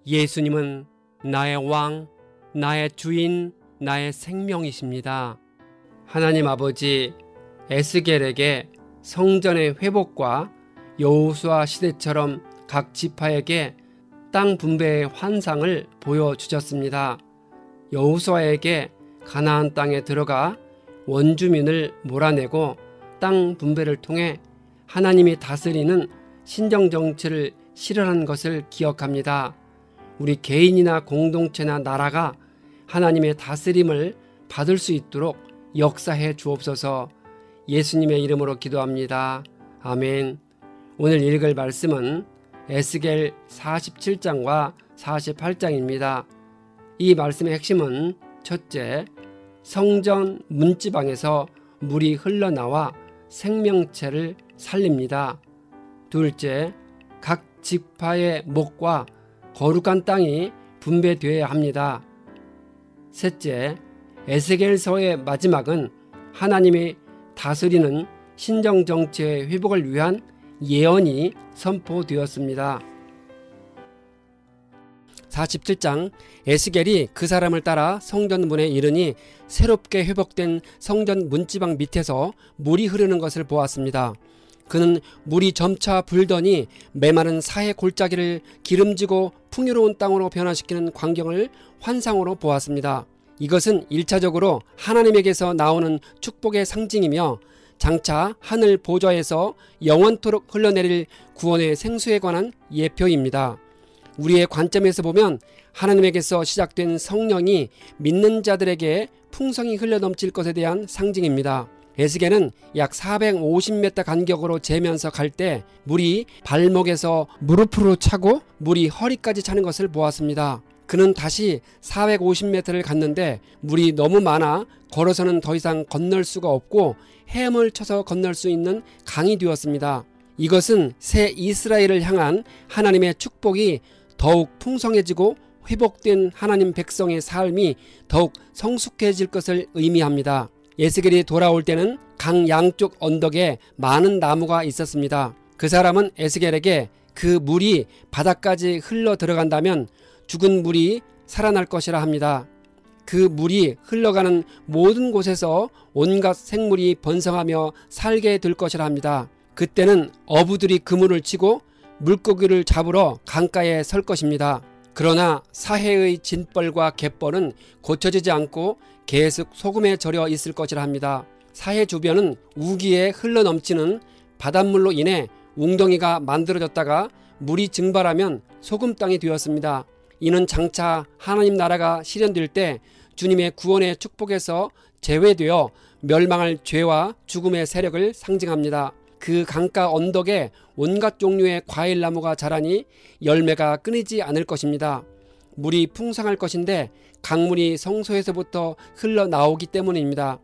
예수님은 나의 왕, 나의 주인, 나의 생명이십니다. 하나님 아버지, 에스겔에게 성전의 회복과 여호수아 시대처럼 각 지파에게 땅 분배의 환상을 보여주셨습니다. 여호수아에게 가나안 땅에 들어가 원주민을 몰아내고 땅 분배를 통해 하나님이 다스리는 신정정치를 실현한 것을 기억합니다. 우리 개인이나 공동체나 나라가 하나님의 다스림을 받을 수 있도록 역사해 주옵소서. 예수님의 이름으로 기도합니다. 아멘. 오늘 읽을 말씀은 에스겔 47장과 48장입니다. 이 말씀의 핵심은 첫째, 성전 문지방에서 물이 흘러나와 생명체를 살립니다. 둘째, 각 지파의 목과 거룩한 땅이 분배되어야 합니다. 셋째, 에스겔서의 마지막은 하나님이 다스리는 신정정치의 회복을 위한 예언이 선포되었습니다. 47장, 에스겔이 그 사람을 따라 성전 문에 이르니 새롭게 회복된 성전 문지방 밑에서 물이 흐르는 것을 보았습니다. 그는 물이 점차 불더니 메마른 사해 골짜기를 기름지고 풍요로운 땅으로 변화시키는 광경을 환상으로 보았습니다. 이것은 1차적으로 하나님에게서 나오는 축복의 상징이며 장차 하늘 보좌에서 영원토록 흘러내릴 구원의 생수에 관한 예표입니다. 우리의 관점에서 보면 하나님에게서 시작된 성령이 믿는 자들에게 풍성히 흘러넘칠 것에 대한 상징입니다. 에스겔은 약 450m 간격으로 재면서 갈 때 물이 발목에서 무릎으로 차고 물이 허리까지 차는 것을 보았습니다. 그는 다시 450m를 갔는데 물이 너무 많아 걸어서는 더 이상 건널 수가 없고 헤엄을 쳐서 건널 수 있는 강이 되었습니다. 이것은 새 이스라엘을 향한 하나님의 축복이 더욱 풍성해지고 회복된 하나님 백성의 삶이 더욱 성숙해질 것을 의미합니다. 에스겔이 돌아올 때는 강 양쪽 언덕에 많은 나무가 있었습니다. 그 사람은 에스겔에게 그 물이 바닥까지 흘러 들어간다면 죽은 물이 살아날 것이라 합니다. 그 물이 흘러가는 모든 곳에서 온갖 생물이 번성하며 살게 될 것이라 합니다. 그때는 어부들이 그물을 치고 물고기를 잡으러 강가에 설 것입니다. 그러나 사해의 진벌과 갯벌은 고쳐지지 않고 계속 소금에 절여 있을 것이라 합니다. 사해 주변은 우기에 흘러넘치는 바닷물로 인해 웅덩이가 만들어졌다가 물이 증발하면 소금 땅이 되었습니다. 이는 장차 하나님 나라가 실현될 때 주님의 구원의 축복에서 제외되어 멸망할 죄와 죽음의 세력을 상징합니다. 그 강가 언덕에 온갖 종류의 과일나무가 자라니 열매가 끊이지 않을 것입니다. 물이 풍성할 것인데 강물이 성소에서부터 흘러나오기 때문입니다.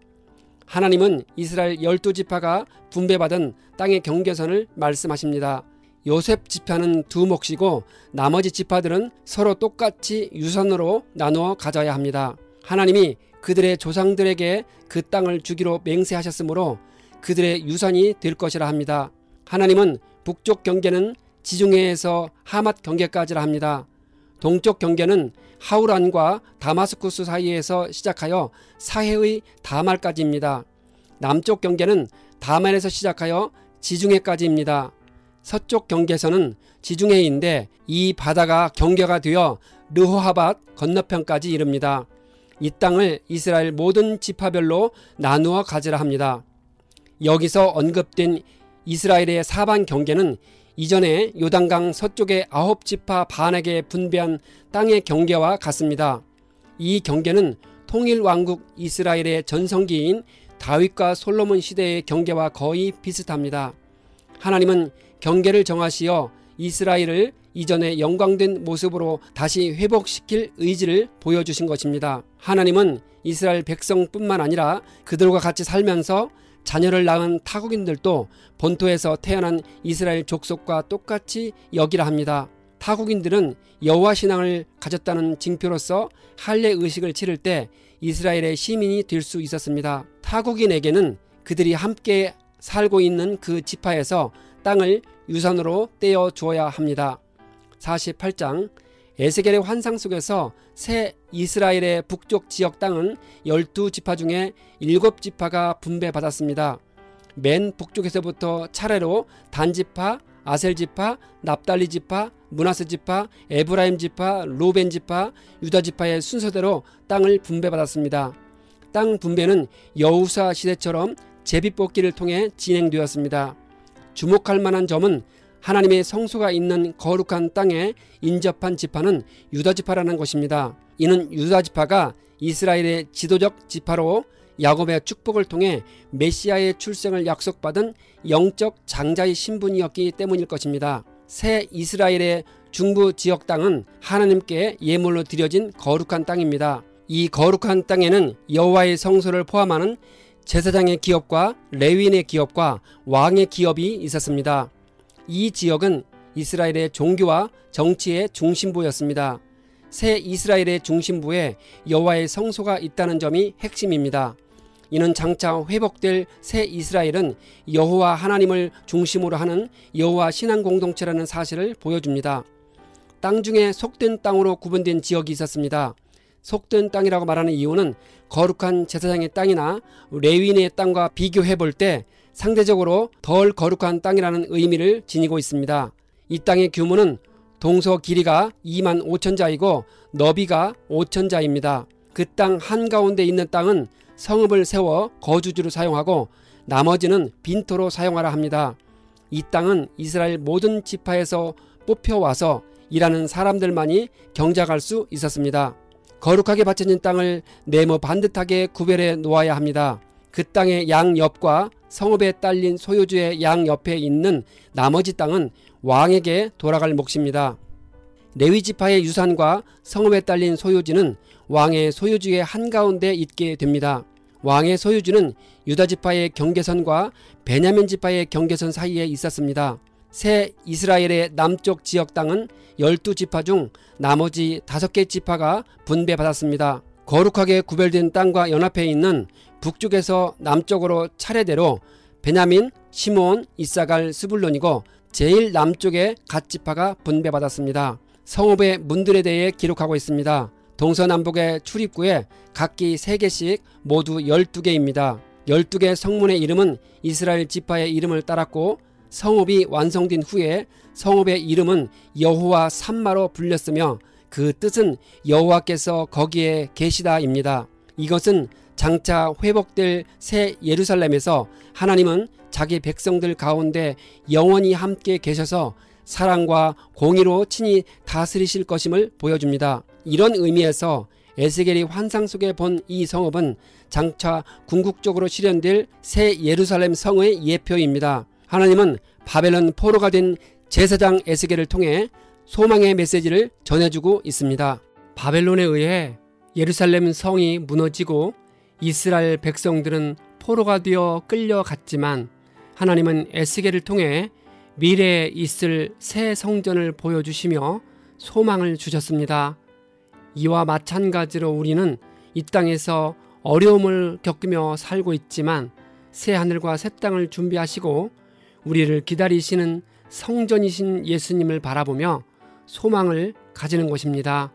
하나님은 이스라엘 12지파가 분배받은 땅의 경계선을 말씀하십니다. 요셉 지파는 두 몫이고 나머지 지파들은 서로 똑같이 유선으로 나누어 가져야 합니다. 하나님이 그들의 조상들에게 그 땅을 주기로 맹세하셨으므로 그들의 유산이 될 것이라 합니다. 하나님은 북쪽 경계는 지중해에서 하맛 경계까지라 합니다. 동쪽 경계는 하우란과 다마스쿠스 사이에서 시작하여 사해의 다말까지입니다. 남쪽 경계는 다말에서 시작하여 지중해까지입니다. 서쪽 경계선은 지중해인데 이 바다가 경계가 되어 르호하밧 건너편까지 이릅니다. 이 땅을 이스라엘 모든 지파별로 나누어 가지라 합니다. 여기서 언급된 이스라엘의 사방 경계는 이전에 요단강 서쪽의 9지파 반에게 분배한 땅의 경계와 같습니다. 이 경계는 통일왕국 이스라엘의 전성기인 다윗과 솔로몬 시대의 경계와 거의 비슷합니다. 하나님은 경계를 정하시어 이스라엘을 이전의 영광된 모습으로 다시 회복시킬 의지를 보여주신 것입니다. 하나님은 이스라엘 백성뿐만 아니라 그들과 같이 살면서 자녀를 낳은 타국인들도 본토에서 태어난 이스라엘 족속과 똑같이 여기라 합니다. 타국인들은 여호와 신앙을 가졌다는 징표로서 할례 의식을 치를 때 이스라엘의 시민이 될 수 있었습니다. 타국인에게는 그들이 함께 살고 있는 그 지파에서 땅을 유산으로 떼어 주어야 합니다. 48장, 에스겔의 환상 속에서 새 이스라엘의 북쪽 지역 땅은 12지파 중에 7지파가 분배받았습니다. 맨 북쪽에서부터 차례로 단지파, 아셀지파, 납달리지파, 므낫세지파, 에브라임지파, 루벤지파, 유다지파의 순서대로 땅을 분배받았습니다. 땅 분배는 여호수아 시대처럼 제비뽑기를 통해 진행되었습니다. 주목할 만한 점은 하나님의 성소가 있는 거룩한 땅에 인접한 지파는 유다지파라는 것입니다. 이는 유다지파가 이스라엘의 지도적 지파로 야곱의 축복을 통해 메시아의 출생을 약속받은 영적 장자의 신분이었기 때문일 것입니다. 새 이스라엘의 중부 지역 땅은 하나님께 예물로 드려진 거룩한 땅입니다. 이 거룩한 땅에는 여호와의 성소를 포함하는 제사장의 기업과 레위인의 기업과 왕의 기업이 있었습니다. 이 지역은 이스라엘의 종교와 정치의 중심부였습니다. 새 이스라엘의 중심부에 여호와의 성소가 있다는 점이 핵심입니다. 이는 장차 회복될 새 이스라엘은 여호와 하나님을 중심으로 하는 여호와 신앙 공동체라는 사실을 보여줍니다. 땅 중에 속된 땅으로 구분된 지역이 있었습니다. 속된 땅이라고 말하는 이유는 거룩한 제사장의 땅이나 레위인의 땅과 비교해 볼 때 상대적으로 덜 거룩한 땅이라는 의미를 지니고 있습니다. 이 땅의 규모는 동서 길이가 25,000자이고 너비가 5,000자입니다. 그 땅 한가운데 있는 땅은 성읍을 세워 거주지로 사용하고 나머지는 빈토로 사용하라 합니다. 이 땅은 이스라엘 모든 지파에서 뽑혀와서 일하는 사람들만이 경작할 수 있었습니다. 거룩하게 바쳐진 땅을 네모 반듯하게 구별해 놓아야 합니다. 그 땅의 양옆과 성읍에 딸린 소유주의 양옆에 있는 나머지 땅은 왕에게 돌아갈 몫입니다. 레위지파의 유산과 성읍에 딸린 소유지는 왕의 소유지의 한가운데 있게 됩니다. 왕의 소유지는 유다지파의 경계선과 베냐민 지파의 경계선 사이에 있었습니다. 새 이스라엘의 남쪽 지역 땅은 12지파 중 나머지 5개 지파가 분배받았습니다. 거룩하게 구별된 땅과 연합해 있는 북쪽에서 남쪽으로 차례대로 베냐민, 시므온, 이사갈, 스불론이고 제일 남쪽에 갓 지파가 분배받았습니다. 성읍의 문들에 대해 기록하고 있습니다. 동서남북의 출입구에 각기 3개씩 모두 12개입니다. 12개 성문의 이름은 이스라엘 지파의 이름을 따랐고 성읍이 완성된 후에 성읍의 이름은 여호와 삼마로 불렸으며 그 뜻은 여호와께서 거기에 계시다입니다. 이것은 장차 회복될 새 예루살렘에서 하나님은 자기 백성들 가운데 영원히 함께 계셔서 사랑과 공의로 친히 다스리실 것임을 보여줍니다. 이런 의미에서 에스겔이 환상 속에 본 이 성읍은 장차 궁극적으로 실현될 새 예루살렘 성의 예표입니다. 하나님은 바벨론 포로가 된 제사장 에스겔을 통해 소망의 메시지를 전해주고 있습니다. 바벨론에 의해 예루살렘 성이 무너지고 이스라엘 백성들은 포로가 되어 끌려갔지만 하나님은 에스겔을 통해 미래에 있을 새 성전을 보여주시며 소망을 주셨습니다. 이와 마찬가지로 우리는 이 땅에서 어려움을 겪으며 살고 있지만 새 하늘과 새 땅을 준비하시고 우리를 기다리시는 성전이신 예수님을 바라보며 소망을 가지는 것입니다.